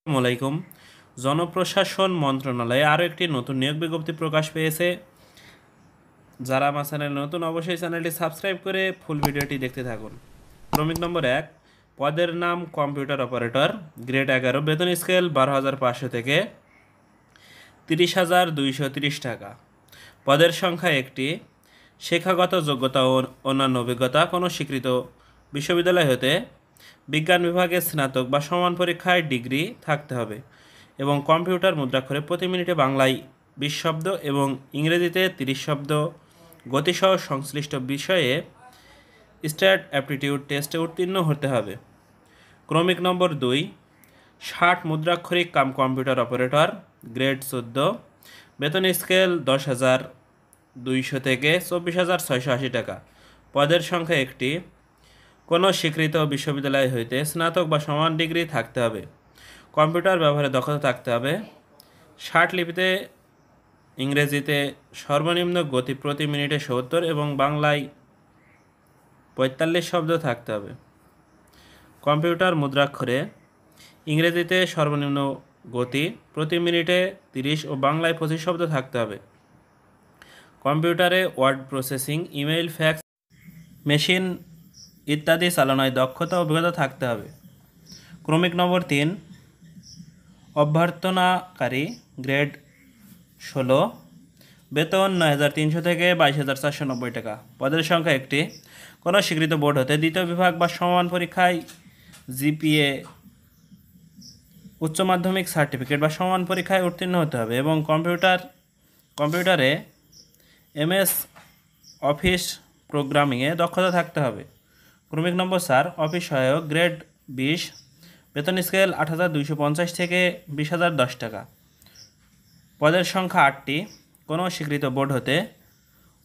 আসসালামু আলাইকুম। জনপ্রশাসন মন্ত্রণালয়ে আরও একটি নতুন নিয়োগ বিজ্ঞপ্তি প্রকাশ পেয়েছে। যারা আমার চ্যানেল নতুন, অবশ্যই চ্যানেলটি সাবস্ক্রাইব করে ফুল ভিডিওটি দেখতে থাকুন। ক্রমিক নম্বর 1, পদের নাম কম্পিউটার অপারেটর, গ্রেড 11, বেতন স্কেল 12,500 থেকে 30,230 টাকা। পদের সংখ্যা 1টি। শিক্ষাগত যোগ্যতা ও অন্যান্য অভিজ্ঞতা কোনো স্বীকৃত বিশ্ববিদ্যালয় হতে বিজ্ঞান বিভাগে স্নাতক বা সমান পরীক্ষায় ডিগ্রি থাকতে হবে এবং কম্পিউটার মুদ্রাক্ষরে প্রতি মিনিটে বাংলায় 20 শব্দ এবং ইংরেজিতে 30 শব্দ গতিসহ সংশ্লিষ্ট বিষয়ে স্ট্যাট অ্যাপটিটিউড টেস্টে উত্তীর্ণ হতে হবে। ক্রমিক নম্বর 2, 60 মুদ্রাক্ষরিক কাম কম্পিউটার অপারেটর, গ্রেড 14, বেতন স্কেল 10,200 থেকে 24,680 টাকা। পদের সংখ্যা 1টি। কোনো স্বীকৃত বিশ্ববিদ্যালয় হইতে স্নাতক বা সমান ডিগ্রি থাকতে হবে। কম্পিউটার ব্যবহারে দক্ষতা থাকতে হবে। 60 লিপিতে ইংরেজিতে সর্বনিম্ন গতি প্রতি মিনিটে 70 এবং বাংলায় 45 শব্দ থাকতে হবে। কম্পিউটার মুদ্রাক্ষরে ইংরেজিতে সর্বনিম্ন গতি প্রতি মিনিটে 30 ও বাংলায় 25 শব্দ থাকতে হবে। কম্পিউটারে word processing, email, fax machine ইত্যাদি চালানোয় দক্ষতা অভিজ্ঞতা থাকতে হবে। ক্রমিক নম্বর 3, অভ্যর্থনাকারী, গ্রেড 16, বেতন 9,300 থেকে 22,490 টাকা। পদের সংখ্যা 1টি। কোনো স্বীকৃত বোর্ড হতে দ্বিতীয় বিভাগ বা সমান পরীক্ষায় জিপিএ উচ্চ মাধ্যমিক সার্টিফিকেট বা সমান পরীক্ষায় উত্তীর্ণ হতে হবে এবং কম্পিউটারে MS অফিস প্রোগ্রামিংয়ে দক্ষতা থাকতে হবে। ক্রমিক নম্বর 4, অফিস সহায়ক, গ্রেড 20, বেতন স্কেল 8,250 থেকে 20,010 টাকা। পদের সংখ্যা 8টি। কোনো স্বীকৃত বোর্ড হতে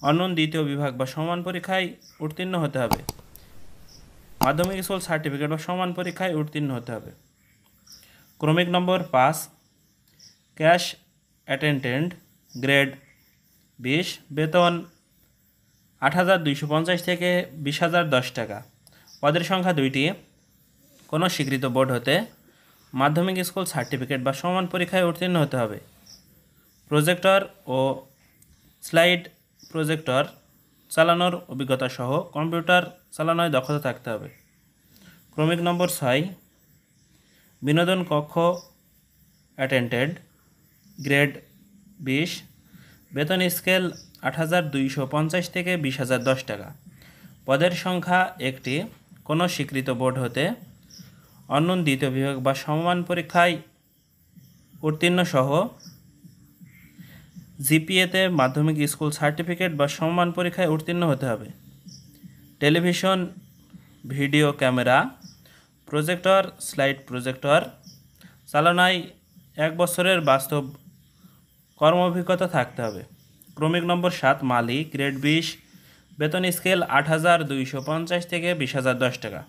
অনন্য দ্বিতীয় বিভাগ বা সমান পরীক্ষায় উত্তীর্ণ হতে হবে। মাধ্যমিক স্কুল সার্টিফিকেট বা সমান পরীক্ষায় উত্তীর্ণ হতে হবে। ক্রমিক নম্বর 5, ক্যাশ অ্যাটেন্ডেন্ট, গ্রেড 20, বেতন 8,250 থেকে 20,010 টাকা। পদের সংখ্যা 2টি। কোনো স্বীকৃত বোর্ড হতে মাধ্যমিক স্কুল সার্টিফিকেট বা সমান পরীক্ষায় উত্তীর্ণ হতে হবে। প্রজেক্টর ও স্লাইড প্রজেক্টর চালানোর অভিজ্ঞতা সহ কম্পিউটার চালানোয় দক্ষতা থাকতে হবে। ক্রমিক নম্বর 6, বিনোদন কক্ষ অ্যাটেন্ডেন্ট, গ্রেড 20, বেতন স্কেল 8,250 থেকে 20,010 টাকা। পদের সংখ্যা 1টি। কোনো স্বীকৃত বোর্ড হতে অনন্য দ্বিতীয় বিভাগ বা সমান পরীক্ষায় উত্তীর্ণ সহ জিপিএতে মাধ্যমিক স্কুল সার্টিফিকেট বা সমান পরীক্ষায় উত্তীর্ণ হতে হবে। Television, video camera, projector, slide projector চালনায় 1 বছরের বাস্তব কর্ম অভিজ্ঞতা থাকতে হবে। ক্রমিক নম্বর 7, মালি, গ্রেড 20, বেতন স্কেল 8,250 থেকে 20,010 টাকা।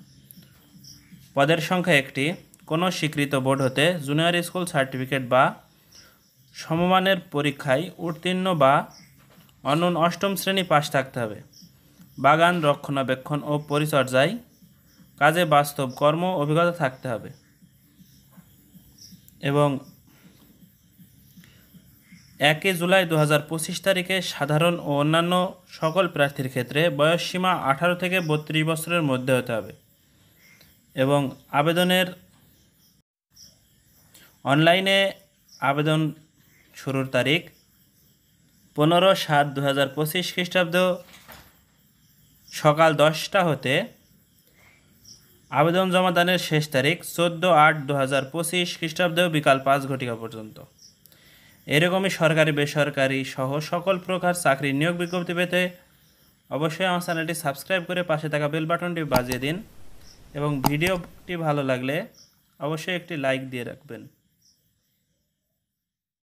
পদের সংখ্যা 1টি। কোনো স্বীকৃত বোর্ড হতে জুনিয়র স্কুল সার্টিফিকেট বা সমমানের পরীক্ষায় উত্তীর্ণ বা অনন্য 8ম শ্রেণী পাস থাকতে হবে। বাগান রক্ষণাবেক্ষণ ও পরিচর্যায় কাজে বাস্তব কর্ম অভিজ্ঞতা থাকতে হবে এবং 1 জুলাই 2025 তারিখে সাধারণ ও অন্যান্য সকল প্রার্থীর ক্ষেত্রে বয়সসীমা 18 থেকে 32 বছরের মধ্যে হতে হবে এবং আবেদনের অনলাইনে আবেদন শুরুর তারিখ 15/7/2025 খ্রিস্টাব্দ সকাল 10টা হতে আবেদন জমাদানের শেষ তারিখ 14/8/2025 খ্রিস্টাব্দ বিকাল 5 ঘটিকা পর্যন্ত। এরকমই সরকারি বেসরকারি সহ সকল প্রকার চাকরির নিয়োগ বিজ্ঞপ্তি পেতে অবশ্যই আমার চ্যানেলটি সাবস্ক্রাইব করে পাশে থাকা বেল বাটনটি বাজিয়ে দিন এবং ভিডিওটি ভালো লাগলে অবশ্যই একটি লাইক দিয়ে রাখবেন।